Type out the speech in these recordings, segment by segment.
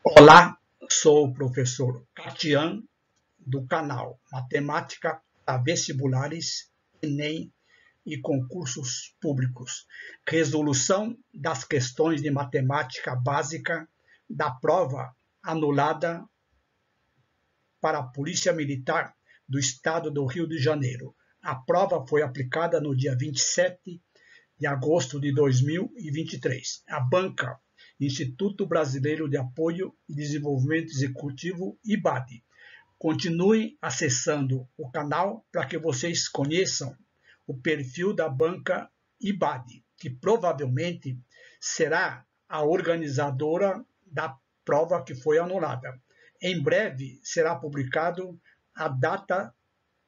Olá, sou o professor Catian, do canal Matemática para Vestibulares, Enem e Concursos Públicos. Resolução das questões de matemática básica da prova anulada para a Polícia Militar do Estado do Rio de Janeiro. A prova foi aplicada no dia 27 de agosto de 2023. A banca Instituto Brasileiro de Apoio e Desenvolvimento Executivo, IBAD. Continue acessando o canal para que vocês conheçam o perfil da banca IBAD, que provavelmente será a organizadora da prova que foi anulada. Em breve será publicado a data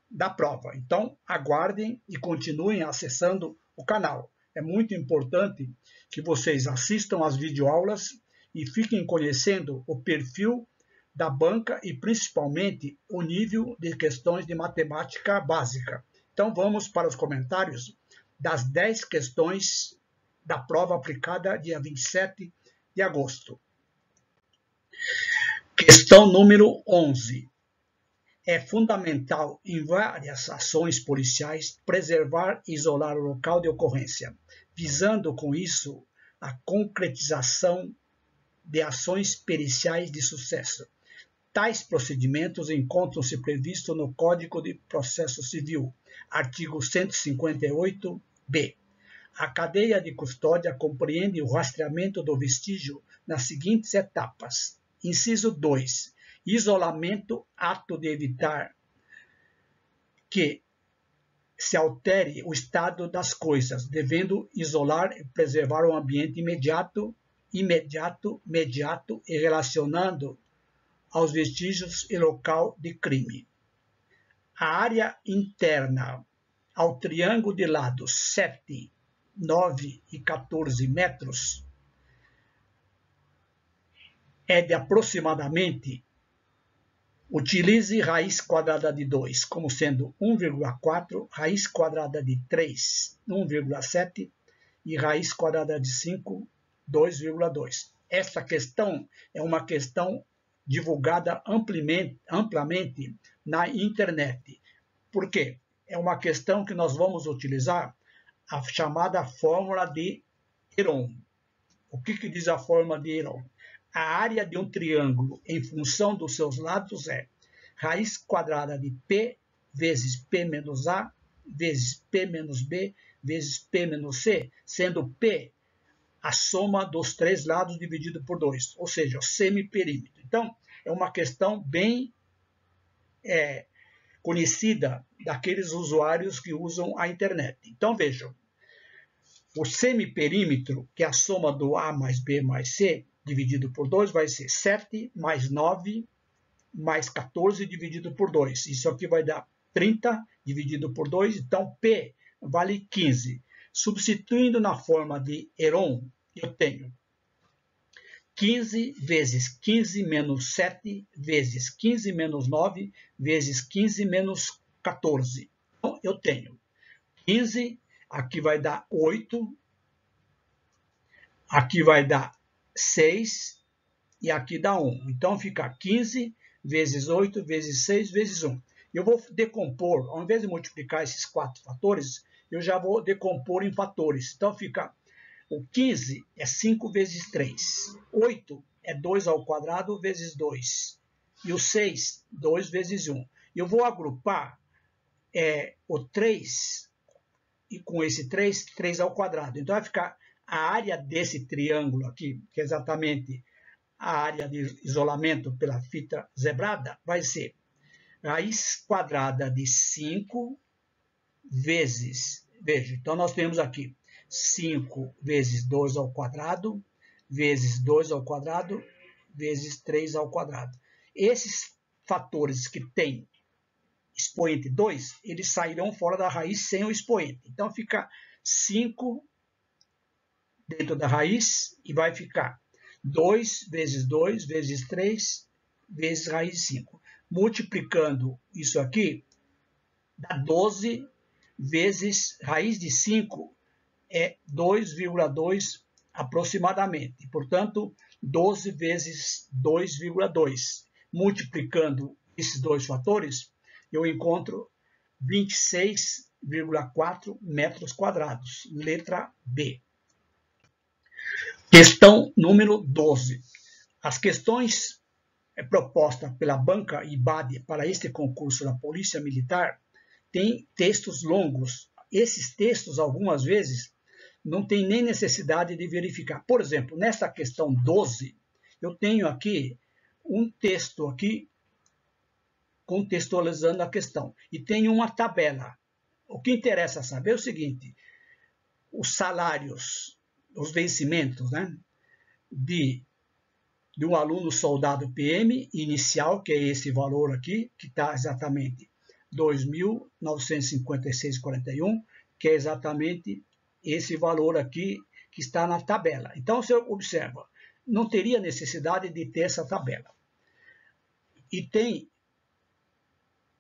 da prova. Então, aguardem e continuem acessando o canal. É muito importante que vocês assistam às videoaulas e fiquem conhecendo o perfil da banca e principalmente o nível de questões de matemática básica. Então vamos para os comentários das 10 questões da prova aplicada dia 27 de agosto. Questão número 11. É fundamental, em várias ações policiais, preservar e isolar o local de ocorrência, visando com isso a concretização de ações periciais de sucesso. Tais procedimentos encontram-se previstos no Código de Processo Civil, artigo 158-B. A cadeia de custódia compreende o rastreamento do vestígio nas seguintes etapas. Inciso 2. Isolamento, ato de evitar que se altere o estado das coisas, devendo isolar e preservar o ambiente imediato e relacionando aos vestígios e local de crime. A área interna ao triângulo de lados 7, 9 e 14 metros é de aproximadamente. Utilize raiz quadrada de 2 como sendo 1,4, raiz quadrada de 3, 1,7 e raiz quadrada de 5, 2,2. Essa questão é uma questão divulgada amplamente na internet. Por quê? É uma questão que nós vamos utilizar a chamada fórmula de Heron. O que diz a fórmula de Heron? A área de um triângulo em função dos seus lados é raiz quadrada de P vezes P menos A vezes P menos B vezes P menos C, sendo P a soma dos três lados dividido por 2, ou seja, o semiperímetro. Então, é uma questão bem conhecida daqueles usuários que usam a internet. Então, vejam, o semiperímetro, que é a soma do A mais B mais C, dividido por 2, vai ser 7 mais 9 mais 14 dividido por 2. Isso aqui vai dar 30 dividido por 2, então P vale 15. Substituindo na forma de Heron, eu tenho 15 vezes 15 menos 7 vezes 15 menos 9 vezes 15 menos 14. Então, eu tenho 15, aqui vai dar 8, aqui vai dar 6 e aqui dá 1. Então, fica 15 vezes 8 vezes 6 vezes 1. Eu vou decompor, ao invés de multiplicar esses 4 fatores, eu já vou decompor em fatores. Então, fica o 15 é 5 vezes 3. 8 é 2 ao quadrado vezes 2. E o 6, 2 vezes 1. Eu vou agrupar o 3 e com esse 3, 3 ao quadrado. Então, vai ficar a área desse triângulo aqui, que é exatamente a área de isolamento pela fita zebrada, vai ser raiz quadrada de 5 vezes, veja, então nós temos aqui 5 vezes 2 ao quadrado, vezes 2 ao quadrado, vezes 3 ao quadrado. Esses fatores que têm expoente 2, eles sairão fora da raiz sem o expoente. Então fica 5 dentro da raiz e vai ficar 2 vezes 2 vezes 3 vezes raiz de 5. Multiplicando isso aqui, dá 12 vezes raiz de 5 é 2,2 aproximadamente. Portanto, 12 vezes 2,2. Multiplicando esses dois fatores, eu encontro 26,4 metros quadrados. Letra B. Questão número 12. As questões propostas pela banca IBAD para este concurso da Polícia Militar têm textos longos. Esses textos, algumas vezes, não tem nem necessidade de verificar. Por exemplo, nesta questão 12, eu tenho aqui um texto aqui contextualizando a questão. E tem uma tabela. O que interessa saber é o seguinte, os salários, os vencimentos, né, de um aluno soldado PM inicial, que é esse valor aqui, que está exatamente 2.956,41, que é exatamente esse valor aqui que está na tabela. Então, você observa, não teria necessidade de ter essa tabela. E tem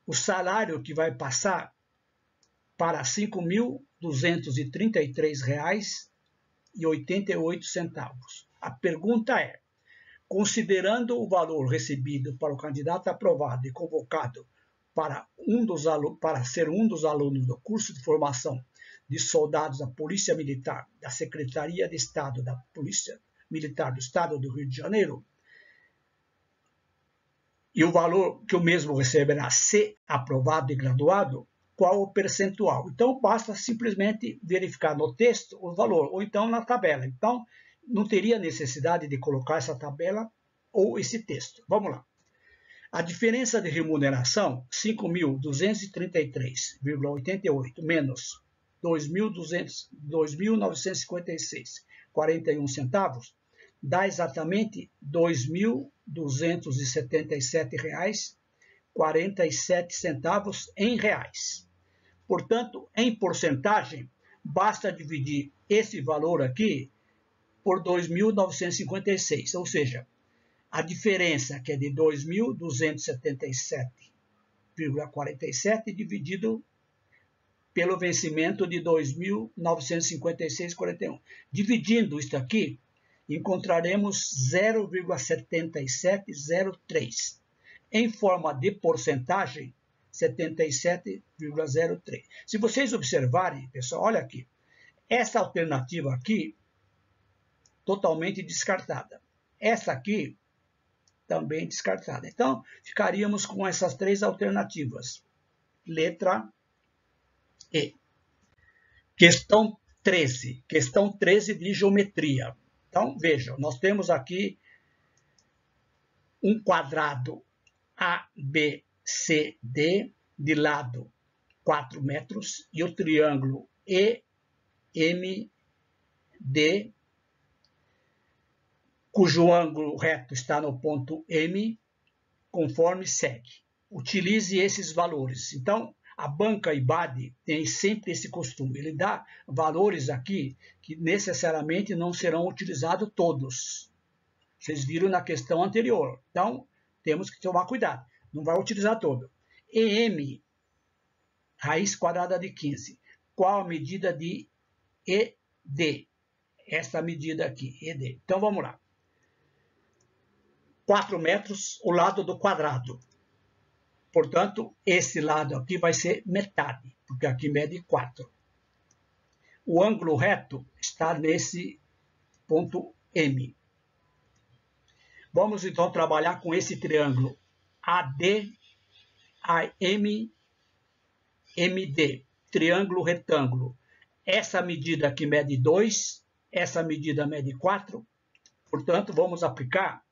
o salário que vai passar para R$ 5.233,88. A pergunta é, considerando o valor recebido para o candidato aprovado e convocado para ser um dos alunos do curso de formação de soldados da Polícia Militar da Secretaria de Estado da Polícia Militar do Estado do Rio de Janeiro, e o valor que o mesmo receberá se aprovado e graduado, qual o percentual? Então, basta simplesmente verificar no texto o valor, ou então na tabela. Então, não teria necessidade de colocar essa tabela ou esse texto. Vamos lá. A diferença de remuneração, 5.233,88 menos 2.956,41 centavos, dá exatamente R$ 2.277,47 em reais. Portanto, em porcentagem, basta dividir esse valor aqui por 2.956, ou seja, a diferença que é de 2.277,47 dividido pelo vencimento de 2.956,41. Dividindo isto aqui, encontraremos 0,7703. Em forma de porcentagem, 77,03. Se vocês observarem, pessoal, olha aqui. Essa alternativa aqui, totalmente descartada. Essa aqui, também descartada. Então, ficaríamos com essas três alternativas. Letra E. Questão 13. Questão 13 de geometria. Então, vejam, nós temos aqui um quadrado ABCD de lado 4 metros e o triângulo EMD, cujo ângulo reto está no ponto M, conforme segue. Utilize esses valores. Então, a banca IBAD tem sempre esse costume. Ele dá valores aqui que necessariamente não serão utilizados todos. Vocês viram na questão anterior. Então, temos que tomar cuidado. Não vai utilizar todo. EM, raiz quadrada de 15. Qual a medida de ED? Essa medida aqui, ED. Então, vamos lá. 4 metros, o lado do quadrado. Portanto, esse lado aqui vai ser metade, porque aqui mede 4. O ângulo reto está nesse ponto M. Vamos, então, trabalhar com esse triângulo AD, AM, MD, triângulo retângulo. Essa medida aqui mede 2, essa medida mede 4. Portanto, vamos aplicar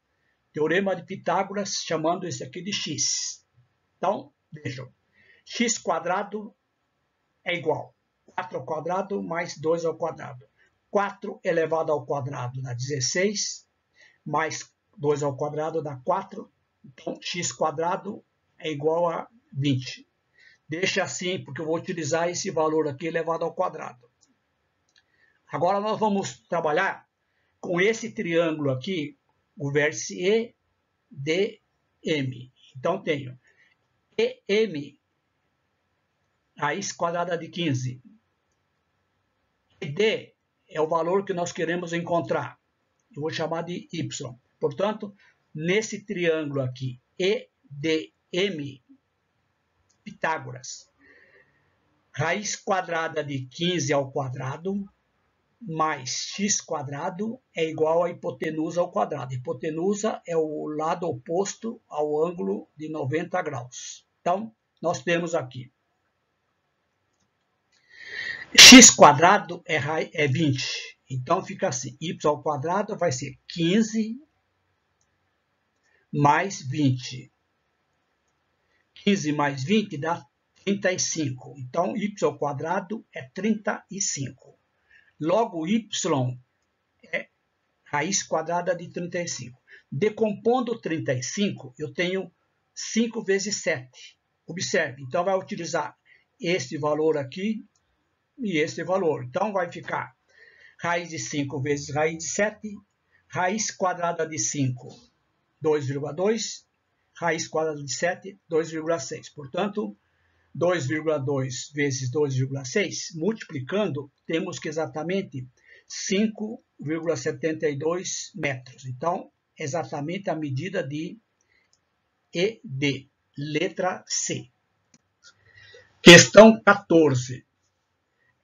Teorema de Pitágoras, chamando esse aqui de x. Então, vejam, x quadrado é igual a 4 ao quadrado mais 2 ao quadrado. 4 elevado ao quadrado dá 16, mais 2 ao quadrado dá 4. Então, x quadrado é igual a 20. Deixa assim, porque eu vou utilizar esse valor aqui elevado ao quadrado. Agora, nós vamos trabalhar com esse triângulo aqui, o vértice EDM. Então, tenho EM, raiz quadrada de 15. ED é o valor que nós queremos encontrar. Eu vou chamar de y. Portanto, nesse triângulo aqui, EDM, Pitágoras, raiz quadrada de 15 ao quadrado mais x quadrado é igual a hipotenusa ao quadrado. Hipotenusa é o lado oposto ao ângulo de 90 graus. Então, nós temos aqui x quadrado é 20. Então, fica assim, y ao quadrado vai ser 15 mais 20. 15 mais 20 dá 35. Então, y ao quadrado é 35. Logo, y é raiz quadrada de 35. Decompondo 35, eu tenho 5 vezes 7. Observe, então vai utilizar este valor aqui e este valor. Então, vai ficar raiz de 5 vezes raiz de 7, raiz quadrada de 5, 2,2, raiz quadrada de 7, 2,6. Portanto, 2,2 vezes 2,6, multiplicando, temos que exatamente 5,72 metros. Então, exatamente a medida de ED, letra C. Questão 14.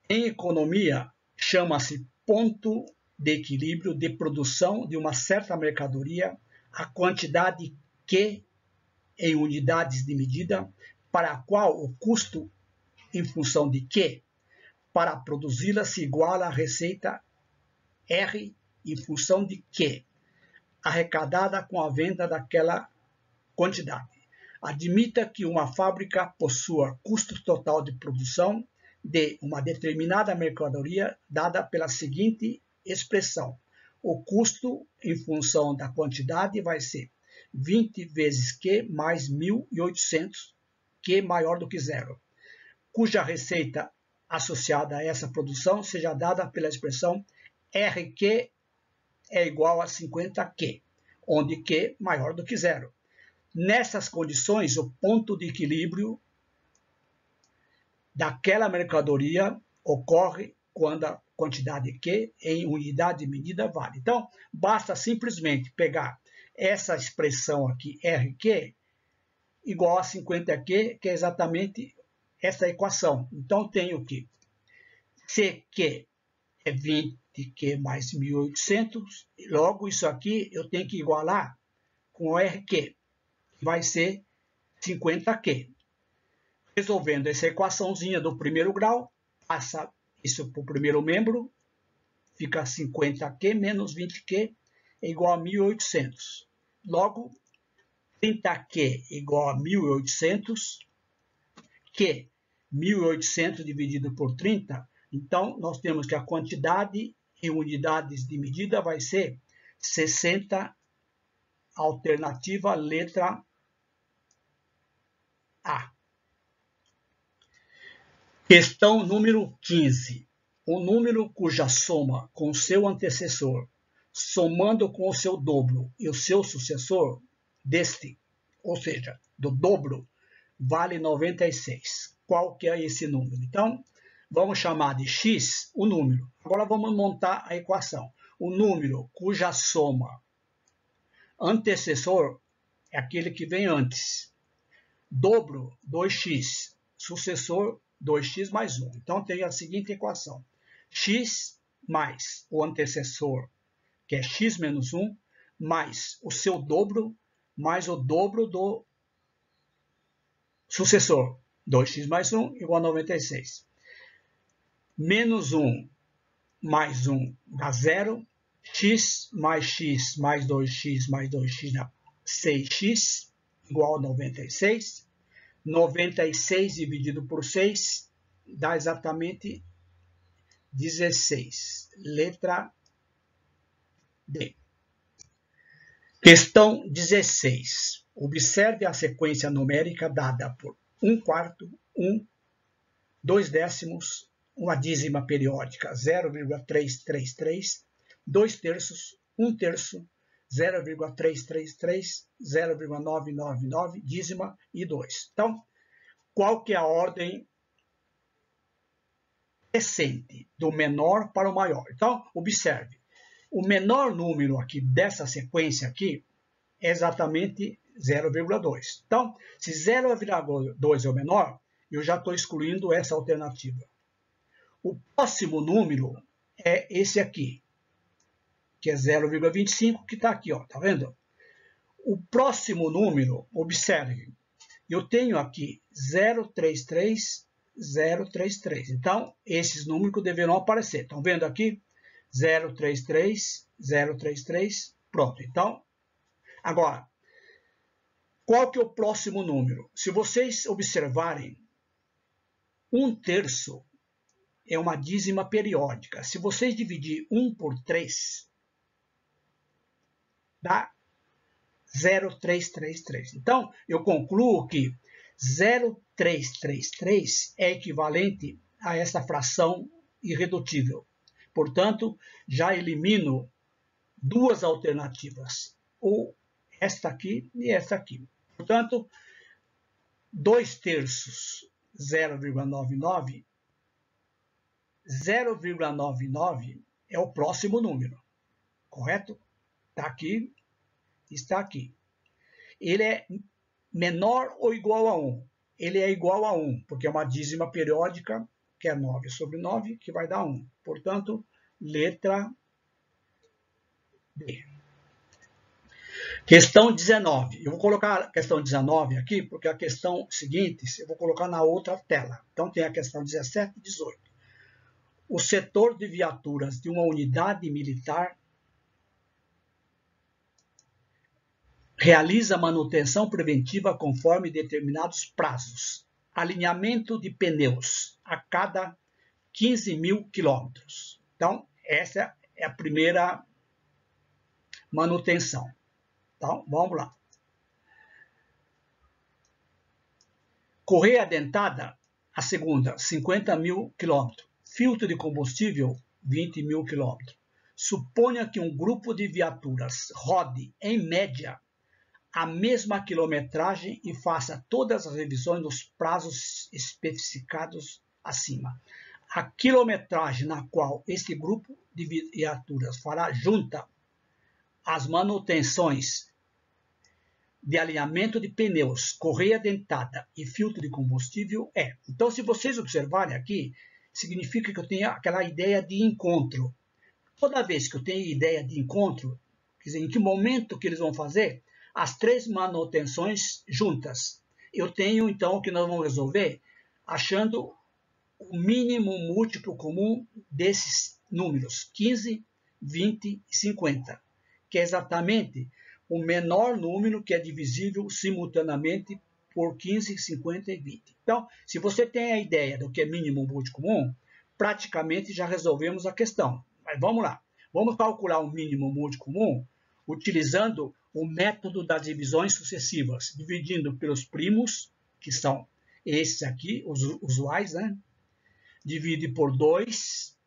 Em economia, chama-se ponto de equilíbrio de produção de uma certa mercadoria a quantidade Q em unidades de medida para a qual o custo em função de Q para produzi-la se iguala à receita R em função de Q, arrecadada com a venda daquela quantidade. Admita que uma fábrica possua custo total de produção de uma determinada mercadoria dada pela seguinte expressão. O custo em função da quantidade vai ser 20 vezes Q mais 1.800, Q maior do que zero, cuja receita associada a essa produção seja dada pela expressão RQ é igual a 50Q, onde Q maior do que zero. Nessas condições, o ponto de equilíbrio daquela mercadoria ocorre quando a quantidade Q em unidade de medida vale. Então, basta simplesmente pegar essa expressão aqui, RQ, igual a 50Q, que é exatamente essa equação. Então, tenho que CQ é 20Q mais 1.800, logo isso aqui eu tenho que igualar com o RQ, que vai ser 50Q. Resolvendo essa equaçãozinha do primeiro grau, passa isso para o primeiro membro, fica 50Q menos 20Q é igual a 1.800. Logo, 30Q igual a 1.800, que 1.800 dividido por 30, então nós temos que a quantidade em unidades de medida vai ser 60, alternativa letra A. Questão número 15. Um número cuja soma com seu antecessor, somando com o seu dobro e o seu sucessor deste, ou seja, do dobro, vale 96. Qual que é esse número? Então, vamos chamar de x o número. Agora vamos montar a equação. O número cuja soma antecessor é aquele que vem antes. Dobro, 2x. Sucessor, 2x mais 1. Então, tem a seguinte equação. X mais o antecessor, que é x menos 1, mais o seu dobro, mais o dobro do sucessor. 2x mais 1 igual a 96. Menos 1 mais 1 dá 0. X mais 2x dá 6x, igual a 96. 96 dividido por 6 dá exatamente 16. Letra D. Questão 16. Observe a sequência numérica dada por 1/4, 1, 2 décimos, uma dízima periódica 0,333, 2 terços, 1 terço, 0,333, 0,999, dízima e 2. Então, qual que é a ordem crescente, do menor para o maior. Então, observe, o menor número aqui dessa sequência aqui é exatamente 0,2. Então, se 0,2 é o menor, eu já estou excluindo essa alternativa. O próximo número é esse aqui, que é 0,25, que está aqui, ó, tá vendo? O próximo número, observe, eu tenho aqui 033, 033. Então, esses números deverão aparecer. Estão vendo aqui? 033, 033, pronto. Então, agora, qual que é o próximo número? Se vocês observarem, 1/3 é uma dízima periódica. Se vocês dividir 1 por 3, dá 0,333. Então, eu concluo que 0,333 é equivalente a essa fração irredutível. Portanto, já elimino duas alternativas, ou esta aqui e esta aqui. Portanto, 2/3, 0,99, 0,99 é o próximo número, correto? Está aqui, está aqui. Ele é menor ou igual a 1? Ele é igual a 1, porque é uma dízima periódica, que é 9 sobre 9, que vai dar 1. Portanto, letra B. Questão 19. Eu vou colocar a questão 19 aqui, porque a questão seguinte eu vou colocar na outra tela. Então, tem a questão 17 e 18. O setor de viaturas de uma unidade militar realiza manutenção preventiva conforme determinados prazos. Alinhamento de pneus a cada 15.000 quilômetros. Então, essa é a primeira manutenção. Então, vamos lá. Correia dentada, a segunda, 50.000 quilômetros. Filtro de combustível, 20.000 quilômetros. Suponha que um grupo de viaturas rode, em média, a mesma quilometragem e faça todas as revisões nos prazos especificados acima. A quilometragem na qual este grupo de viaturas fará junta as manutenções de alinhamento de pneus, correia dentada e filtro de combustível é. Então, se vocês observarem aqui, significa que eu tenho aquela ideia de encontro. Toda vez que eu tenho ideia de encontro, quer dizer, em que momento que eles vão fazer as três manutenções juntas. Eu tenho, então, o que nós vamos resolver achando o mínimo múltiplo comum desses números, 15, 20 e 50, que é exatamente o menor número que é divisível simultaneamente por 15, 50 e 20. Então, se você tem a ideia do que é mínimo múltiplo comum, praticamente já resolvemos a questão. Mas vamos lá. Vamos calcular o mínimo múltiplo comum utilizando o método das divisões sucessivas, dividindo pelos primos, que são esses aqui, os usuais, né? Divide por 2.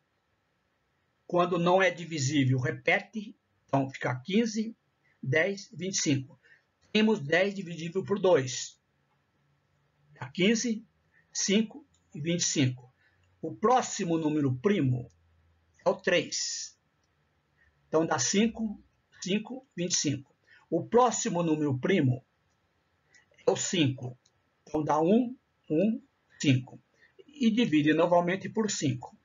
Quando não é divisível, repete. Então, fica 15, 10, 25. Temos 10 dividível por 2. Dá 15, 5 e 25. O próximo número primo é o 3. Então, dá 5, 5, 25. O próximo número primo é o 5. Então, dá 1, 1, 5. E divide novamente por 5.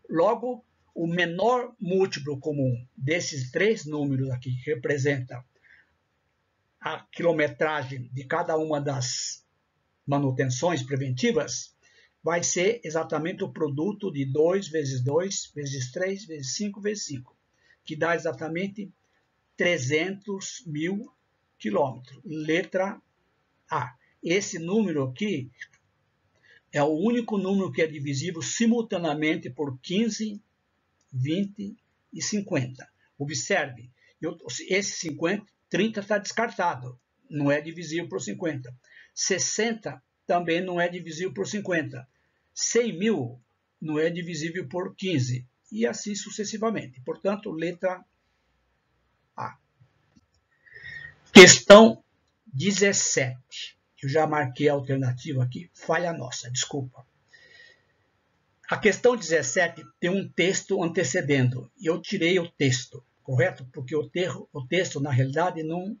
Logo, o menor múltiplo comum desses três números aqui, que representa a quilometragem de cada uma das manutenções preventivas, vai ser exatamente o produto de 2 vezes 2, vezes 3, vezes 5, vezes 5, que dá exatamente 300.000 quilômetros. Letra A. Esse número aqui é o único número que é divisível simultaneamente por 15, 20 e 50. Observe, esse 50, 30 está descartado, não é divisível por 50. 60 também não é divisível por 50. 100.000 não é divisível por 15. E assim sucessivamente. Portanto, letra A. Questão 17. Eu já marquei a alternativa aqui. Falha nossa, desculpa. A questão 17 tem um texto antecedendo. E eu tirei o texto, correto? Porque o texto, na realidade, não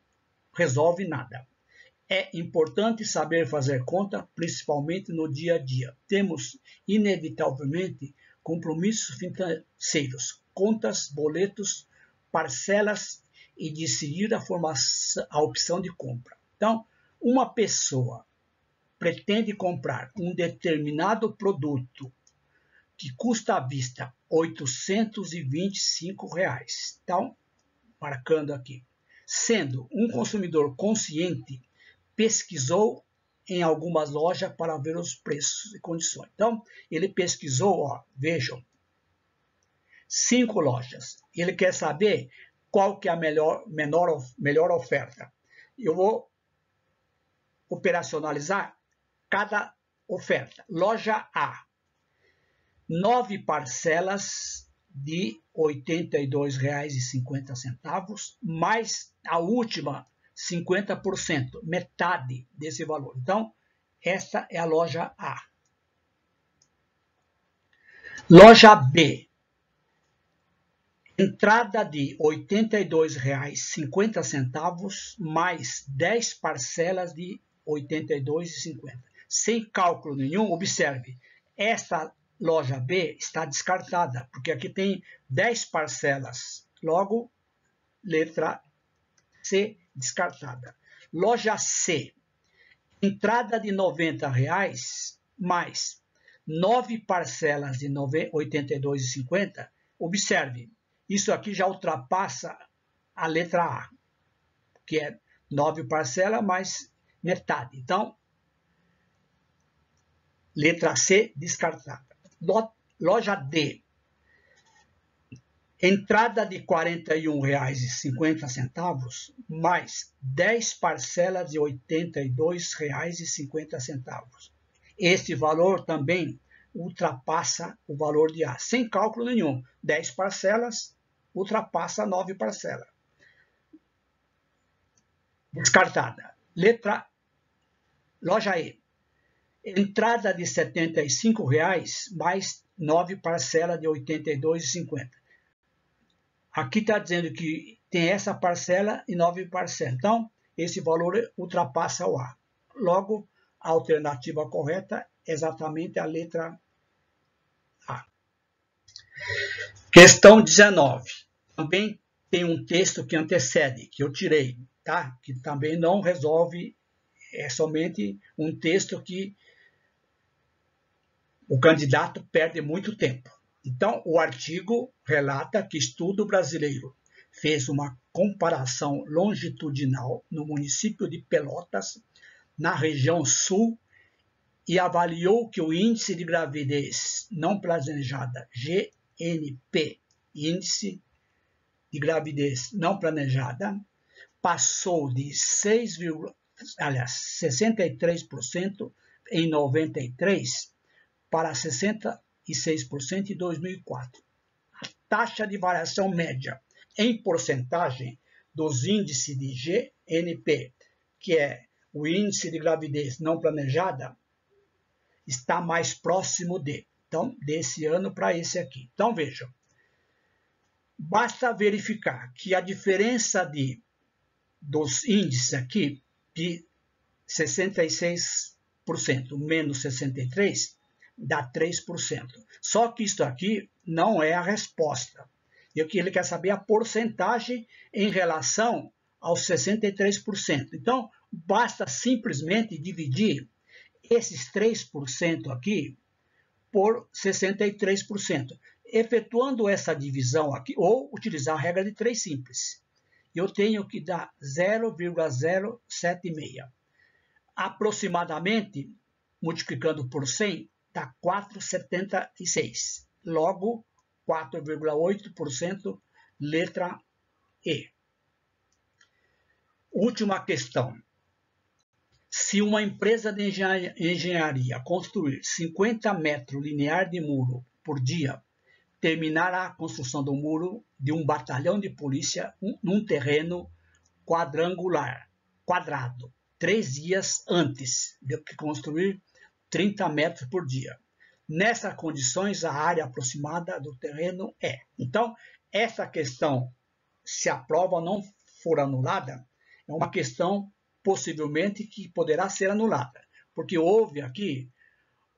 resolve nada. É importante saber fazer conta, principalmente no dia a dia. Temos, inevitavelmente, compromissos financeiros, contas, boletos, parcelas e decidir a opção de compra. Então, uma pessoa pretende comprar um determinado produto que custa à vista R$ 825. Então, marcando aqui. Sendo um consumidor consciente, pesquisou em algumas lojas para ver os preços e condições. Então, ele pesquisou, ó, vejam, 5 lojas. Ele quer saber qual que é a melhor oferta. Eu vou operacionalizar cada oferta. Loja A, 9 parcelas de R$ 82,50, mais a última 50%, metade desse valor. Então, essa é a loja A. Loja B, entrada de R$ 82,50, mais 10 parcelas de R$ 82,50. Sem cálculo nenhum, observe, essa loja B está descartada, porque aqui tem 10 parcelas. Logo, letra C descartada. Loja C, entrada de R$ 90, mais 9 parcelas de R$ 82,50. Observe, isso aqui já ultrapassa a letra A, que é 9 parcelas mais metade. Então, letra C descartada. Loja D, entrada de R$ 41,50, mais 10 parcelas de R$ 82,50. Este valor também ultrapassa o valor de A, sem cálculo nenhum. 10 parcelas ultrapassa 9 parcelas. Descartada. Loja E, entrada de R$ 75, mais 9 parcelas de R$ 82,50. Aqui está dizendo que tem essa parcela e 9 parcelas. Então, esse valor ultrapassa o A. Logo, a alternativa correta é exatamente a letra A. Questão 19. Também tem um texto que antecede, que eu tirei, tá? Que também não resolve, é somente um texto que o candidato perde muito tempo. Então, o artigo relata que estudo brasileiro fez uma comparação longitudinal no município de Pelotas, na região sul, e avaliou que o índice de gravidez não planejada, GNP, índice de gravidez não planejada, passou de 63% em 93 para 66% em 2004. A taxa de variação média em porcentagem dos índices de GNP, que é o índice de gravidez não planejada, está mais próximo desse ano para esse aqui. Então, vejam, basta verificar que a diferença dos índices aqui, de 66% menos 63%, dá 3%. Só que isso aqui não é a resposta. E o que ele quer saber é a porcentagem em relação aos 63%. Então, basta simplesmente dividir esses 3% aqui por 63%. Efetuando essa divisão aqui, ou utilizar a regra de 3 simples. Eu tenho que dar 0,076. Aproximadamente, multiplicando por 100, dá 4,76. Logo, 4,8%, letra E. Última questão. Se uma empresa de engenharia construir 50 metros lineares de muro por dia, terminará a construção do muro de um batalhão de polícia num terreno quadrado, 3 dias antes de construir 30 metros por dia. Nessas condições, a área aproximada do terreno é. Então, essa questão, se a prova não for anulada, é uma questão possivelmente que poderá ser anulada, porque houve aqui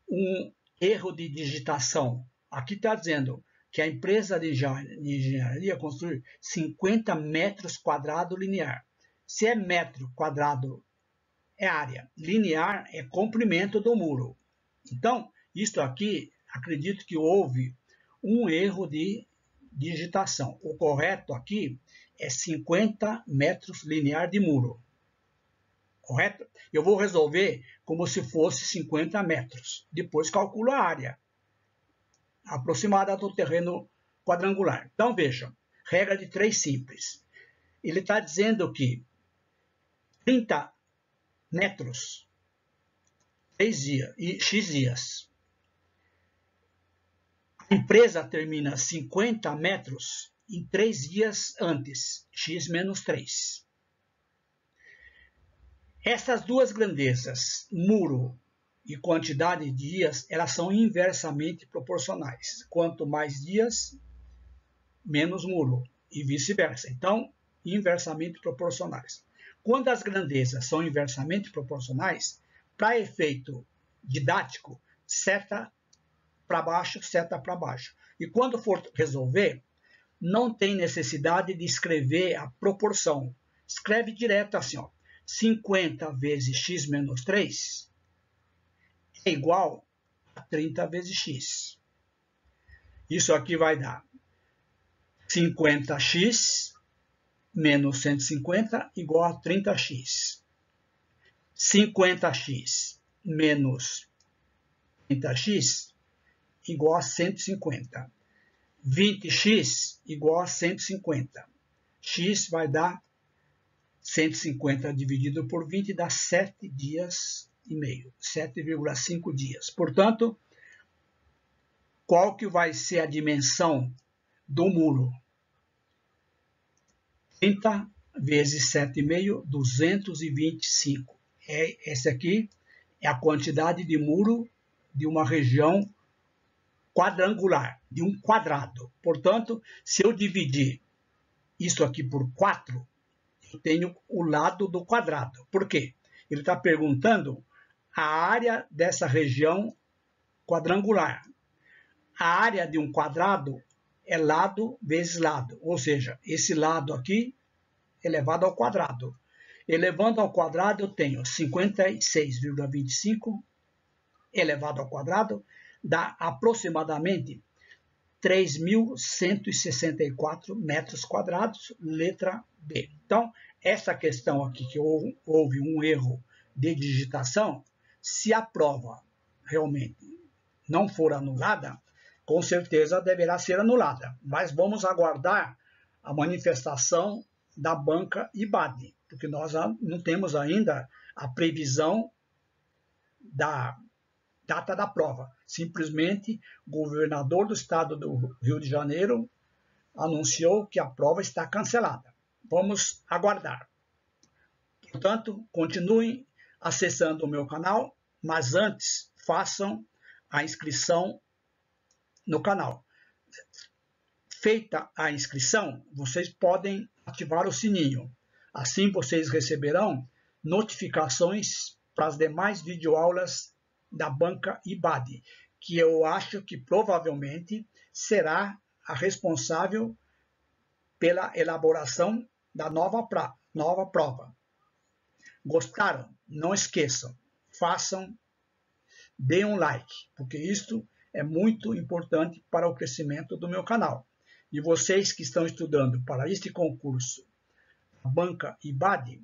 um erro de digitação. Aqui está dizendo que a empresa de engenharia construiu 50 metros quadrados linear. Se é metro quadrado, é área. Linear é comprimento do muro. Então, isto aqui, acredito que houve um erro de digitação. O correto aqui é 50 metros linear de muro. Correto? Eu vou resolver como se fosse 50 metros. Depois calculo a área aproximada do terreno quadrangular. Então, vejam, regra de 3 simples. Ele está dizendo que 30 metros, 3 dias, e X dias. A empresa termina 50 metros em 3 dias antes, X menos 3. Essas duas grandezas, muro e quantidade de dias, elas são inversamente proporcionais. Quanto mais dias, menos muro, e vice-versa. Então, inversamente proporcionais. Quando as grandezas são inversamente proporcionais, para efeito didático, seta para baixo, seta para baixo. E quando for resolver, não tem necessidade de escrever a proporção. Escreve direto assim, ó. 50 vezes x menos 3 é igual a 30 vezes x. Isso aqui vai dar 50x menos 150 igual a 30x. 50x menos 30x igual a 150. 20x igual a 150. X vai dar 150 dividido por 20 dá 7 dias e meio, 7,5 dias. Portanto, qual que vai ser a dimensão do muro? 30 vezes 7,5, 225. Esse aqui é a quantidade de muro de uma região quadrangular, de um quadrado. Portanto, se eu dividir isso aqui por 4, eu tenho o lado do quadrado. Por quê? Ele está perguntando a área dessa região quadrangular. A área de um quadrado é lado vezes lado, ou seja, esse lado aqui elevado ao quadrado. Elevando ao quadrado, eu tenho 56,25 elevado ao quadrado, dá aproximadamente 3.164 metros quadrados, letra B. Então, essa questão aqui que houve um erro de digitação, se a prova realmente não for anulada, com certeza deverá ser anulada. Mas vamos aguardar a manifestação da banca IBAD, porque nós não temos ainda a previsão da data da prova. Simplesmente, o governador do estado do Rio de Janeiro anunciou que a prova está cancelada. Vamos aguardar. Portanto, continuem acessando o meu canal, mas antes façam a inscrição no canal. Feita a inscrição, vocês podem ativar o sininho. Assim vocês receberão notificações para as demais videoaulas da banca IBAD, que eu acho que provavelmente será a responsável pela elaboração da nova prova. Gostaram? Não esqueçam, façam, deem um like, porque isto é muito importante para o crescimento do meu canal. E vocês que estão estudando para este concurso, a banca IBAD,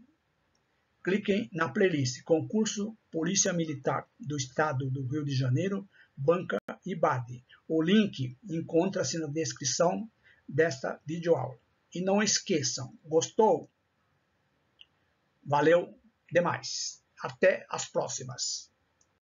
cliquem na playlist Concurso Polícia Militar do Estado do Rio de Janeiro, banca IBAD. O link encontra-se na descrição desta videoaula. E não esqueçam, gostou? Valeu demais. Até as próximas.